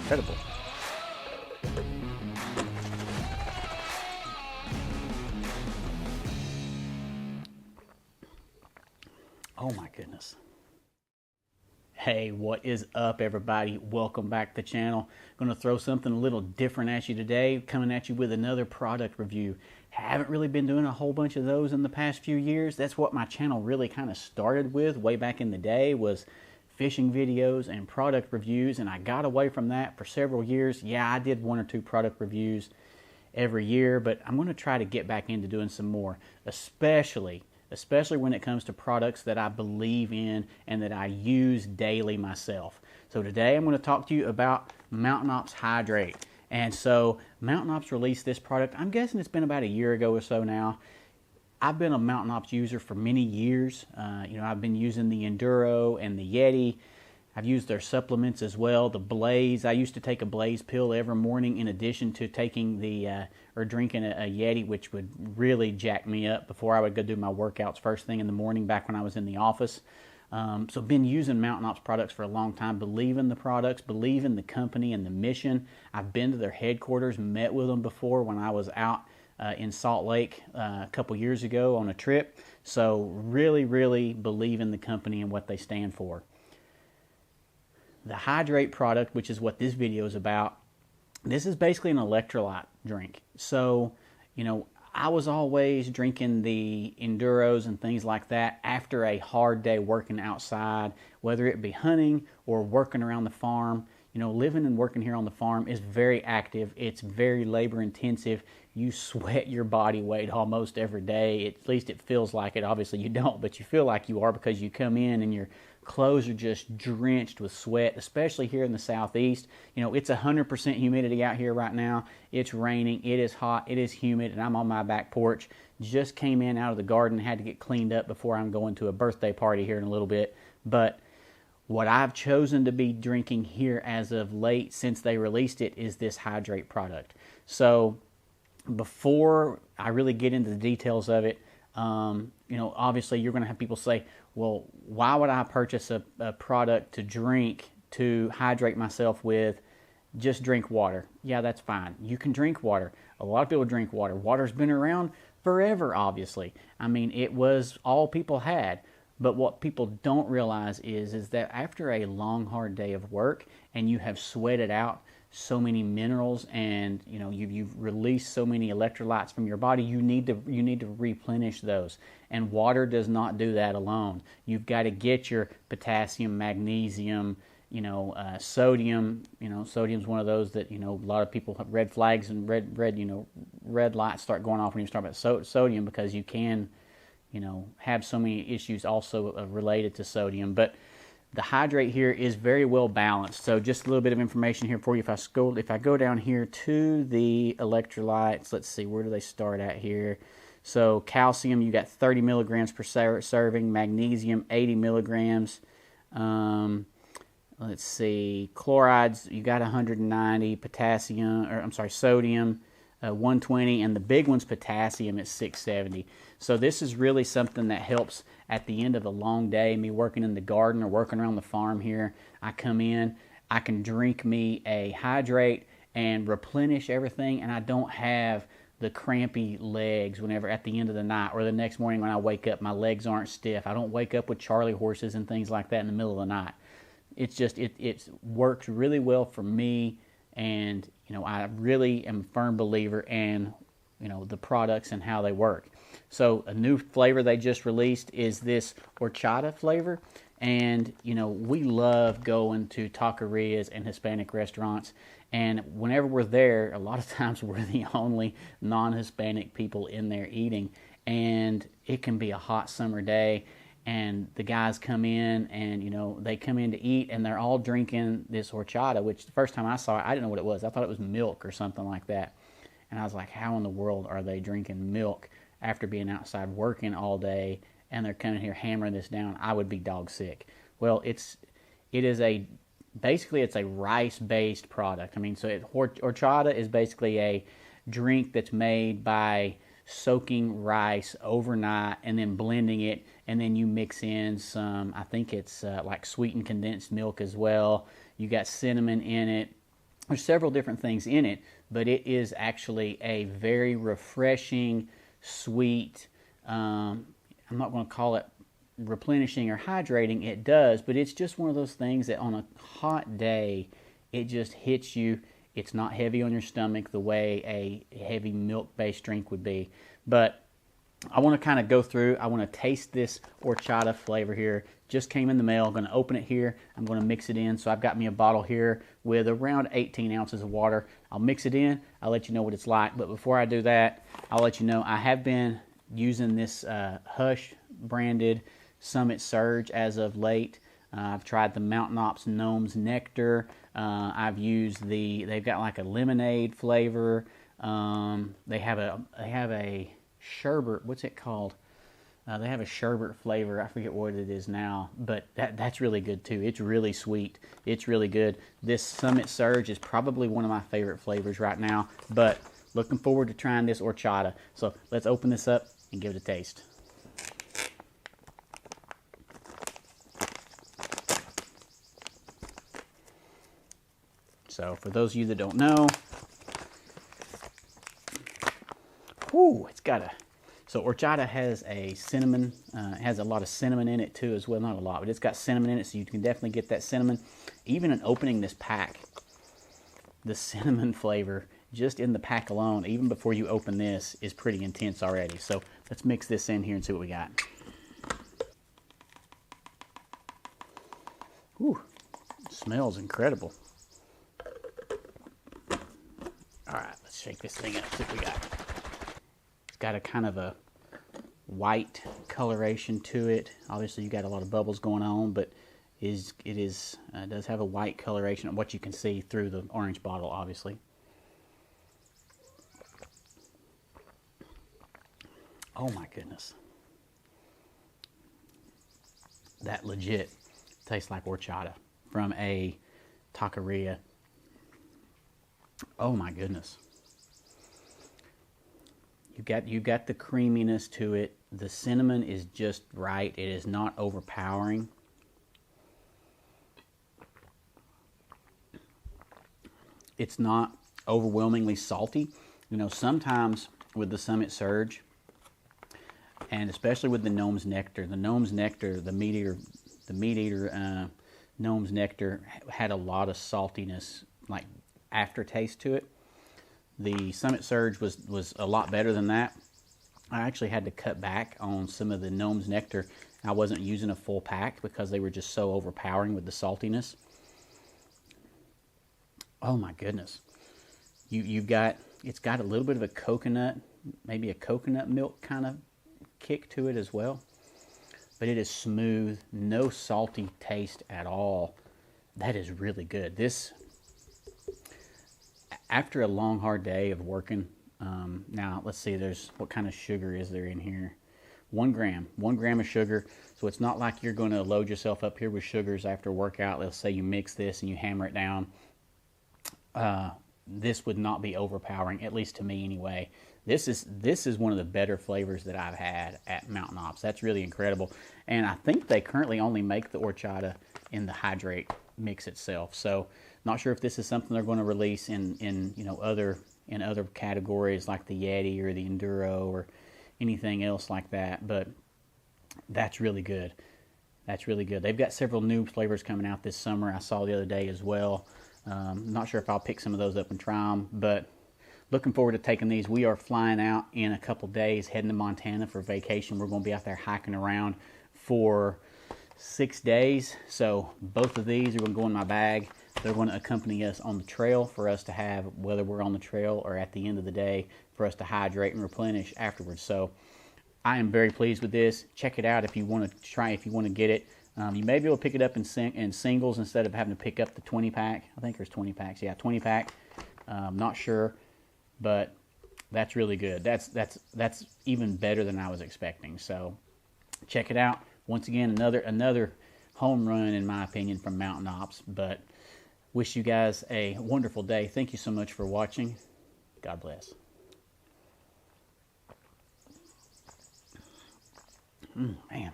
incredible. Oh my goodness. Hey, what is up, everybody? Welcome back to the channel. Going to throw something a little different at you today, coming at you with another product review. Haven't really been doing a whole bunch of those in the past few years. That's what my channel really kind of started with way back in the day, was fishing videos and product reviews, and I got away from that for several years. Yeah, I did 1 or 2 product reviews every year, but I'm going to try to get back into doing some more, especially when it comes to products that I believe in and that I use daily myself. So today I'm going to talk to you about Mtn Ops Hydrate. And so Mtn Ops released this product, I'm guessing it's been about a year ago or so now. I've been a Mtn Ops user for many years. I've been using the Enduro and the Yeti. I've used their supplements as well, the Blaze. I used to take a Blaze pill every morning in addition to taking or drinking a Yeti, which would really jack me up before I would go do my workouts first thing in the morning back when I was in the office. So been using Mtn Ops products for a long time, believe in the products, believe in the company and the mission. I've been to their headquarters, met with them before when I was out in Salt Lake a couple years ago on a trip. So really, really believe in the company and what they stand for. The Hydrate product, which is what this video is about, this is basically an electrolyte drink. So, I was always drinking the Enduros and things like that after a hard day working outside, whether it be hunting or working around the farm. Living and working here on the farm is very active. It's very labor intensive. You sweat your body weight almost every day. At least it feels like it. Obviously you don't, but you feel like you are because you come in and your clothes are just drenched with sweat, especially here in the southeast. It's 100% humidity out here right now. It's raining. It is hot. It is humid, and I'm on my back porch. Just came in out of the garden, had to get cleaned up before I'm going to a birthday party here in a little bit. But what I've chosen to be drinking here as of late since they released it is this Hydrate product. So before I really get into the details of it, obviously you're going to have people say, well, why would I purchase a product to drink to hydrate myself with? Just drink water. Yeah, that's fine. You can drink water. A lot of people drink water. Water's been around forever, obviously. I mean, it was all people had. But what people don't realize is that after a long, hard day of work and you have sweated out so many minerals and you've released so many electrolytes from your body, you need to replenish those. And water does not do that alone. You've got to get your potassium, magnesium, sodium. Sodium's one of those that a lot of people have red flags and red lights start going off when you start about sodium, because you can have so many issues also related to sodium. But the Hydrate here is very well balanced. So just a little bit of information here for you. If I go down here to the electrolytes, let's see, where do they start at here? So calcium, you got 30 milligrams per serving. Magnesium, 80 milligrams. Let's see, chlorides, you got 190. Sodium, 120, and the big one's potassium at 670. So this is really something that helps at the end of a long day, me working in the garden or working around the farm here. I come in, I can drink me a Hydrate and replenish everything, and I don't have the crampy legs whenever at the end of the night or the next morning when I wake up, my legs aren't stiff. I don't wake up with Charlie horses and things like that in the middle of the night. It's just, it works really well for me, and I really am a firm believer in the products and how they work. So a new flavor they just released is this Horchata flavor, and we love going to taquerias and Hispanic restaurants, and whenever we're there, a lot of times we're the only non-Hispanic people in there eating, and it can be a hot summer day, and the guys come in and they come in to eat, and they're all drinking this Horchata, which the first time I saw it, I didn't know what it was. I thought it was milk or something like that. And I was like, how in the world are they drinking milk after being outside working all day, and they're coming here hammering this down? I would be dog sick. Well, basically it's a rice-based product. I mean, so Horchata is basically a drink that's made by soaking rice overnight and then blending it, and then you mix in some, I think it's like sweetened condensed milk as well. You got cinnamon in it, There's several different things in it, but it is actually a very refreshing, sweet, I'm not going to call it replenishing or hydrating. It does, but it's just one of those things that on a hot day, it just hits you. It's not heavy on your stomach the way a heavy milk-based drink would be. But I want to kind of go through. I want to taste this horchata flavor here. Just came in the mail. I'm going to open it here. I'm going to mix it in. So I've got me a bottle here with around 18 ounces of water. I'll mix it in. I'll let you know what it's like. But before I do that, I'll let you know I have been using this Hush branded Summit Surge as of late. I've tried the Mtn Ops Gnomes Nectar. I've used they've got like a lemonade flavor. They have a sherbet. What's it called? They have a sherbet flavor. I forget what it is now, but that's really good too. It's really sweet. It's really good. This Summit Surge is probably one of my favorite flavors right now, but looking forward to trying this horchata. So let's open this up and give it a taste. So for those of you that don't know, it's got a, so horchata has a cinnamon, has a lot of cinnamon in it too as well. Not a lot, but it's got cinnamon in it, so you can definitely get that cinnamon. Even in opening this pack, the cinnamon flavor just in the pack alone, even before you open this, is pretty intense already. So let's mix this in here and see what we got. Ooh, it smells incredible. All right, let's shake this thing up, see what we got. It's got a kind of a white coloration to it. Obviously, you got a lot of bubbles going on, but it does have a white coloration of what you can see through the orange bottle, obviously. Oh my goodness. That legit tastes like horchata from a taqueria. Oh my goodness. You got the creaminess to it. The cinnamon is just right. It is not overpowering. It's not overwhelmingly salty. You know, sometimes with the Summit Surge, and especially with the Gnomes Nectar, the Meat Eater Gnomes Nectar had a lot of saltiness, like aftertaste to it. The Summit Surge was a lot better than that. I actually had to cut back on some of the Gnomes Nectar. I wasn't using a full pack because they were just so overpowering with the saltiness. Oh my goodness. It's got a little bit of a coconut, maybe a coconut milk kind of kick to it as well. But it is smooth, no salty taste at all. That is really good. This, after a long hard day of working, now let's see, what kind of sugar is there in here? 1 gram of sugar. So it's not like you're going to load yourself up here with sugars after a workout. Let's say you mix this and you hammer it down. This would not be overpowering, at least to me anyway. This is one of the better flavors that I've had at Mtn Ops. That's really incredible. And I think they currently only make the horchata in the Hydrate mix itself. So not sure if this is something they're going to release in other categories like the Yeti or the Enduro or anything else like that. But that's really good. That's really good. They've got several new flavors coming out this summer. I saw the other day as well. Not sure if I'll pick some of those up and try them, but looking forward to taking these. We are flying out in a couple days, heading to Montana for vacation. We're going to be out there hiking around for 6 days. So both of these are going to go in my bag. They're going to accompany us on the trail for us to have, whether we're on the trail or at the end of the day, for us to hydrate and replenish afterwards. So I am very pleased with this. Check it out if you want to try, if you want to get it. You may be able to pick it up in singles instead of having to pick up the 20 pack. I think there's 20 packs. Yeah, 20 pack. Not sure, but that's really good. That's even better than I was expecting. So check it out. Once again, another home run in my opinion from Mtn Ops. But wish you guys a wonderful day. Thank you so much for watching. God bless. Man.